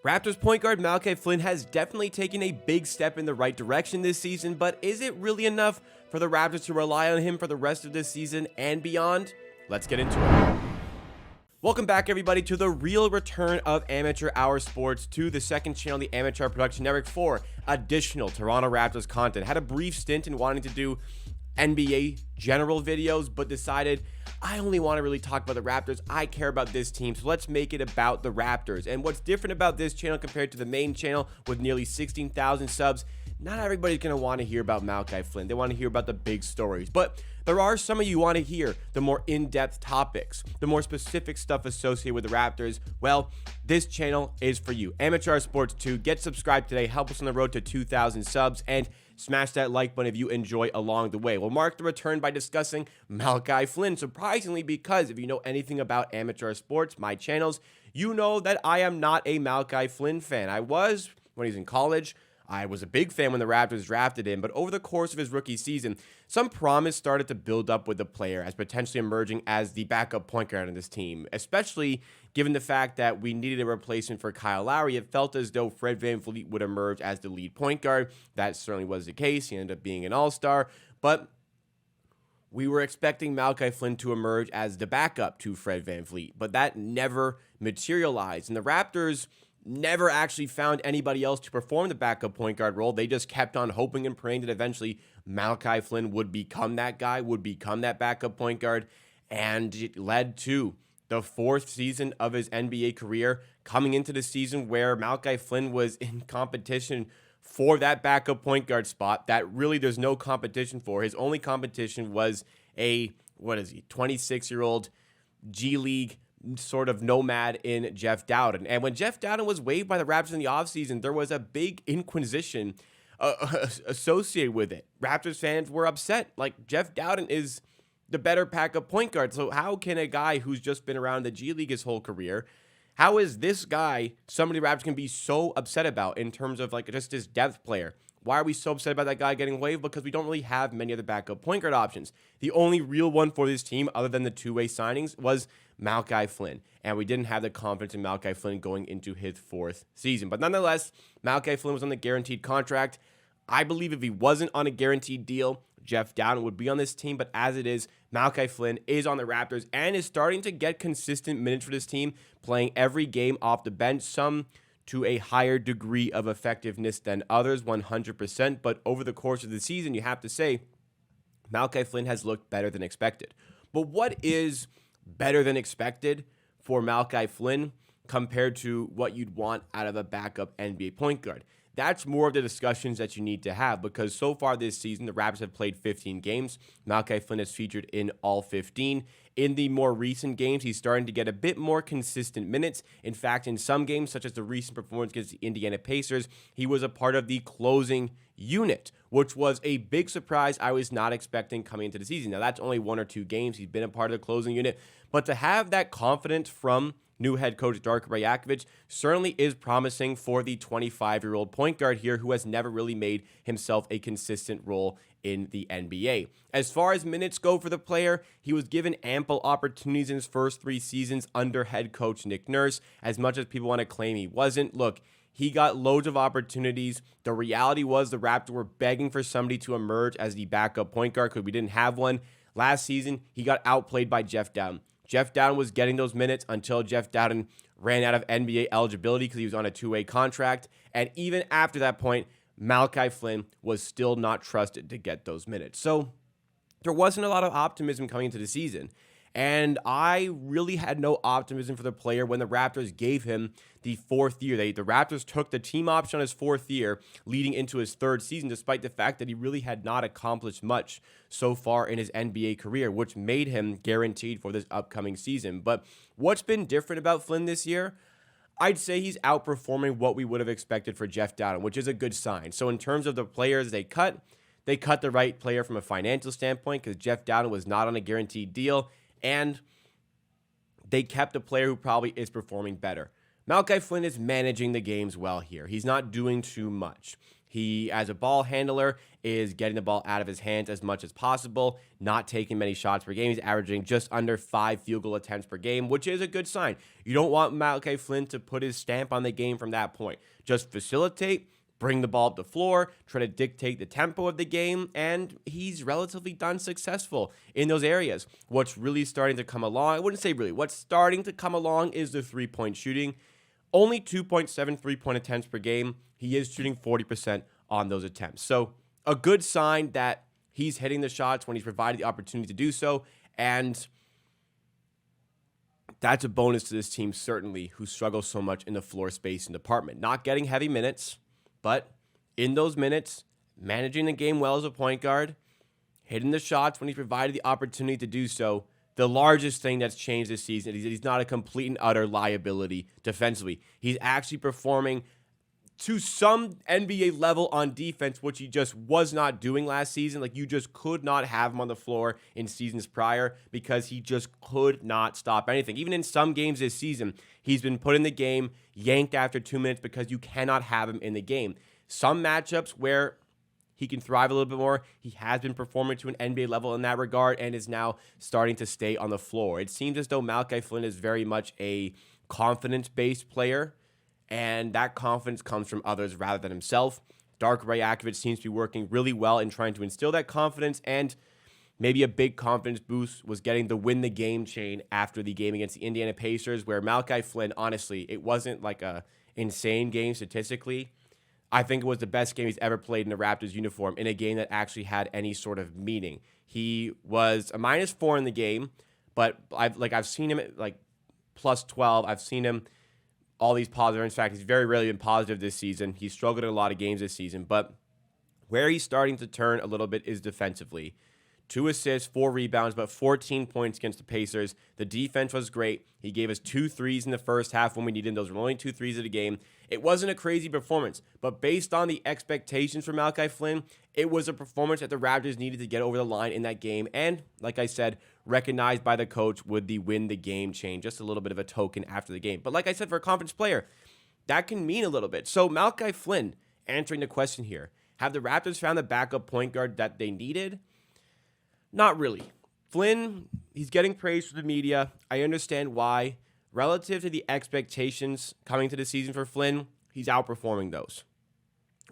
Raptors point guard Malachi Flynn has definitely taken a big step in the right direction this season, but is it really enough for the Raptors to rely on him for the rest of this season and beyond? Let's get into it. Welcome back, everybody, to the real return of Amateur Hour Sports, to the second channel on the Amateur Production Network for additional Toronto Raptors content. Had a brief stint in wanting to do NBA general videos, but decided I only want to really talk about the Raptors. I care about this team, so let's make it about the Raptors. And what's different about this channel compared to the main channel with nearly 16,000 subs, not everybody's going to want to hear about Malachi Flynn. They want to hear about the big stories. But there are some of you who want to hear the more in-depth topics, the more specific stuff associated with the Raptors. Well, this channel is for you. Amateur Sports 2. Get subscribed today. Help us on the road to 2,000 subs. And smash that like button if you enjoy along the way. We'll mark the return by discussing Malachi Flynn. Surprisingly, because if you know anything about Amateur Sports, my channels, you know that I am not a Malachi Flynn fan. I was when he was in college. I was a big fan when the Raptors drafted him, but over the course of his rookie season, some promise started to build up with the player as potentially emerging as the backup point guard on this team, especially given the fact that we needed a replacement for Kyle Lowry. It felt as though Fred VanVleet would emerge as the lead point guard. That certainly was the case. He ended up being an all-star, but we were expecting Malachi Flynn to emerge as the backup to Fred VanVleet, but that never materialized, and the Raptors never actually found anybody else to perform the backup point guard role. They just kept on hoping and praying that eventually Malachi Flynn would become that guy, would become that backup point guard, and it led to the fourth season of his NBA career, coming into the season where Malachi Flynn was in competition for that backup point guard spot that really there's no competition for. His only competition was a, 26-year-old G League sort of nomad in Jeff Dowden. And when Jeff Dowden was waived by the Raptors in the offseason, there was a big inquisition associated with it. Raptors fans were upset. Like, Jeff Dowden is the better backup point guard. So how can a guy who's just been around the G League his whole career, how is this guy somebody the Raptors can be so upset about in terms of like just his depth player? Why are we so upset about that guy getting waived? Because we don't really have many other backup point guard options. The only real one for this team, other than the two-way signings, was Malachi Flynn. And we didn't have the confidence in Malachi Flynn going into his fourth season. But nonetheless, Malachi Flynn was on the guaranteed contract. I believe if he wasn't on a guaranteed deal, Jeff Dowden would be on this team. But as it is, Malachi Flynn is on the Raptors and is starting to get consistent minutes for this team, playing every game off the bench, some to a higher degree of effectiveness than others, 100%. But over the course of the season, you have to say, Malachi Flynn has looked better than expected. But what is better than expected for Malachi Flynn compared to what you'd want out of a backup NBA point guard? That's more of the discussions that you need to have, because so far this season, the Raptors have played 15 games. Malachi Flynn has featured in all 15. In the more recent games, he's starting to get a bit more consistent minutes. In fact, in some games, such as the recent performance against the Indiana Pacers, he was a part of the closing unit, which was a big surprise I was not expecting coming into the season. Now, that's only one or two games he's been a part of the closing unit, but to have that confidence from new head coach Darko Rajakovic certainly is promising for the 25-year-old point guard here who has never really made himself a consistent role in the NBA. As far as minutes go for the player, he was given ample opportunities in his first three seasons under head coach Nick Nurse. As much as people want to claim he wasn't, look, he got loads of opportunities. The reality was the Raptors were begging for somebody to emerge as the backup point guard because we didn't have one. Last season, he got outplayed by Jeff Dowden. Jeff Dowden was getting those minutes until Jeff Dowden ran out of NBA eligibility because he was on a two-way contract. And even after that point, Malachi Flynn was still not trusted to get those minutes. So there wasn't a lot of optimism coming into the season. And I really had no optimism for the player when the Raptors gave him the fourth year. The Raptors took the team option on his fourth year, leading into his third season, despite the fact that he really had not accomplished much so far in his NBA career, which made him guaranteed for this upcoming season. But what's been different about Flynn this year? I'd say he's outperforming what we would have expected for Jeff Dowden, which is a good sign. So in terms of the players they cut the right player from a financial standpoint because Jeff Dowden was not on a guaranteed deal, and they kept a player who probably is performing better. Malachi Flynn is managing the games well here. He's not doing too much. He, as a ball handler, is getting the ball out of his hands as much as possible, not taking many shots per game. He's averaging just under 5 field goal attempts per game, which is a good sign. You don't want Malachi Flynn to put his stamp on the game from that point. Just facilitate, bring the ball up the floor, try to dictate the tempo of the game, and he's relatively done successful in those areas. What's really starting to come along, I wouldn't say really, what's starting to come along is the three-point shooting. Only 2.7 three-point attempts per game. He is shooting 40% on those attempts. So a good sign that he's hitting the shots when he's provided the opportunity to do so. And that's a bonus to this team, certainly, who struggles so much in the floor spacing department. Not getting heavy minutes, but in those minutes, managing the game well as a point guard, hitting the shots when he's provided the opportunity to do so. The largest thing that's changed this season is he's not a complete and utter liability defensively. He's actually performing to some NBA level on defense, which he just was not doing last season. Like, you just could not have him on the floor in seasons prior because he just could not stop anything. Even in some games this season, he's been put in the game, yanked after 2 minutes because you cannot have him in the game. Some matchups where he can thrive a little bit more. He has been performing to an NBA level in that regard and is now starting to stay on the floor. It seems as though Malachi Flynn is very much a confidence-based player, and that confidence comes from others rather than himself. Darko Rajakovic seems to be working really well in trying to instill that confidence, and maybe a big confidence boost was getting the win the game chain after the game against the Indiana Pacers, where Malachi Flynn, honestly, it wasn't like a insane game statistically. I think it was the best game he's ever played in a Raptors uniform in a game that actually had any sort of meaning. He was a -4 in the game, but I've seen him at like +12. I've seen him all these positive. In fact, he's very rarely been positive this season. He's struggled in a lot of games this season, but where he's starting to turn a little bit is defensively. 2 assists, 4 rebounds, but 14 points against the Pacers. The defense was great. He gave us 2 threes in the first half when we needed him. Those were only 2 threes of the game. It wasn't a crazy performance, but based on the expectations for Malachi Flynn, it was a performance that the Raptors needed to get over the line in that game. And, like I said, recognized by the coach with the win the game chain. Just a little bit of a token after the game. But like I said, for a conference player, that can mean a little bit. So Malachi Flynn, answering the question here, have the Raptors found the backup point guard that they needed? Not really. Flynn, he's getting praise from the media. I understand why. Relative to the expectations coming to the season for Flynn, he's outperforming those.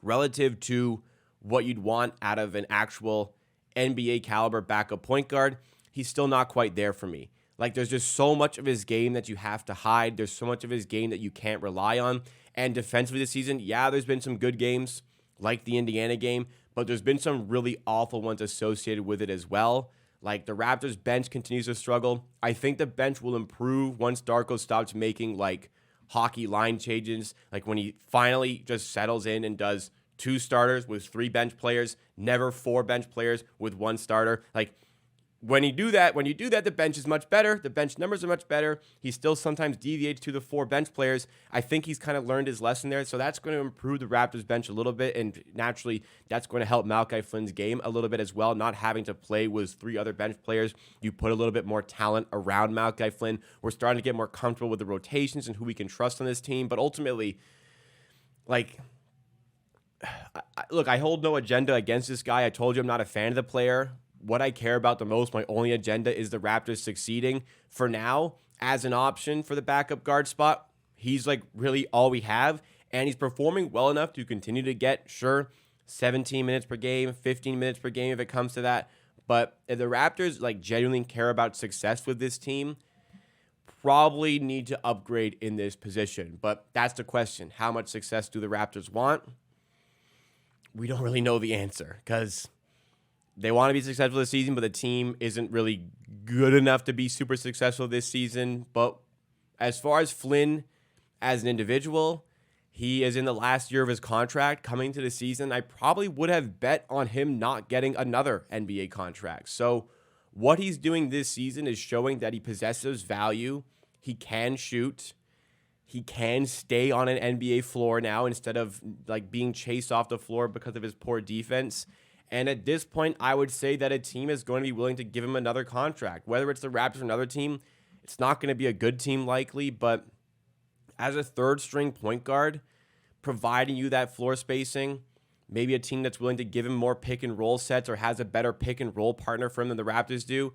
Relative to what you'd want out of an actual NBA caliber backup point guard, he's still not quite there for me. Like, there's just so much of his game that you have to hide. There's so much of his game that you can't rely on. And defensively this season, yeah, there's been some good games, like the Indiana game, but there's been some really awful ones associated with it as well. Like, the Raptors bench continues to struggle. I think the bench will improve once Darko stops making, like, hockey line changes. Like, when he finally just settles in and does 2 starters with 3 bench players, never 4 bench players with 1 starter. Like, when you do that, the bench is much better. The bench numbers are much better. He still sometimes deviates to the 4 bench players. I think he's kind of learned his lesson there. So that's going to improve the Raptors bench a little bit. And naturally, that's going to help Malachi Flynn's game a little bit as well. Not having to play with 3 other bench players. You put a little bit more talent around Malachi Flynn. We're starting to get more comfortable with the rotations and who we can trust on this team. But ultimately, like, look, I hold no agenda against this guy. I told you I'm not a fan of the player. What I care about the most, my only agenda, is the Raptors succeeding. For now, as an option for the backup guard spot, he's like really all we have, and he's performing well enough to continue to get, sure, 17 minutes per game, 15 minutes per game if it comes to that. But if the Raptors like genuinely care about success with this team, probably need to upgrade in this position. But that's the question. How much success do the Raptors want? We don't really know the answer because they want to be successful this season, but the team isn't really good enough to be super successful this season. But as far as Flynn as an individual, he is in the last year of his contract coming to the season. I probably would have bet on him not getting another NBA contract. So what he's doing this season is showing that he possesses value. He can shoot. He can stay on an NBA floor now instead of like being chased off the floor because of his poor defense. And at this point, I would say that a team is going to be willing to give him another contract. Whether it's the Raptors or another team, it's not going to be a good team likely, but as a third-string point guard, providing you that floor spacing, maybe a team that's willing to give him more pick and roll sets or has a better pick and roll partner for him than the Raptors do.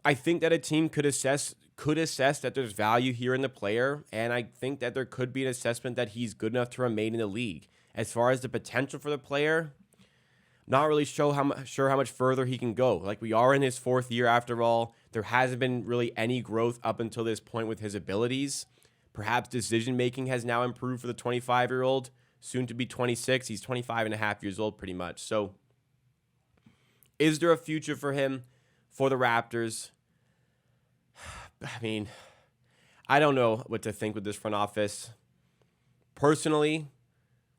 I think that a team could assess that there's value here in the player, and I think that there could be an assessment that he's good enough to remain in the league. As far as the potential for the player, not really sure how much further he can go. Like, we are in his 4th year after all. There hasn't been really any growth up until this point with his abilities. Perhaps decision-making has now improved for the 25-year-old, soon to be 26. He's 25 and a half years old pretty much. So is there a future for him for the Raptors? I mean, I don't know what to think with this front office. Personally,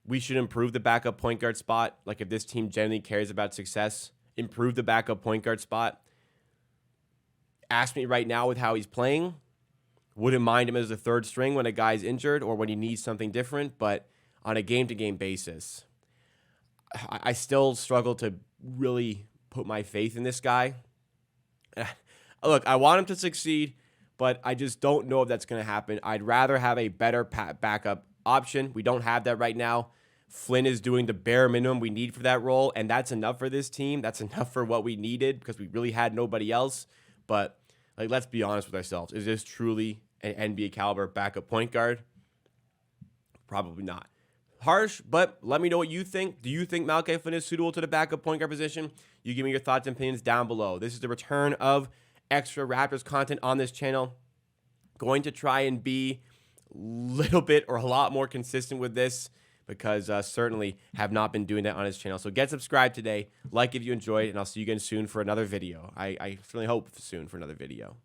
we should improve the backup point guard spot. Like, if this team genuinely cares about success, improve the backup point guard spot. Ask me right now with how he's playing. Wouldn't mind him as a 3rd string when a guy's injured or when he needs something different, but on a game-to-game basis, I still struggle to really put my faith in this guy. Look, I want him to succeed, but I just don't know if that's going to happen. I'd rather have a better backup option. We don't have that right now. Flynn is doing the bare minimum we need for that role, and that's enough for this team. That's enough for what we needed because we really had nobody else. But, like, let's be honest with ourselves. Is this truly an NBA caliber backup point guard? Probably not. Harsh, but let me know what you think. Do you think Malachi Flynn is suitable to the backup point guard position? You give me your thoughts and opinions down below. This is the return of extra Raptors content on this channel. Going to try and be a little bit or a lot more consistent with this because certainly have not been doing that on his channel. So get subscribed today, like if you enjoyed, and I'll see you again soon for another video. I certainly hope soon for another video.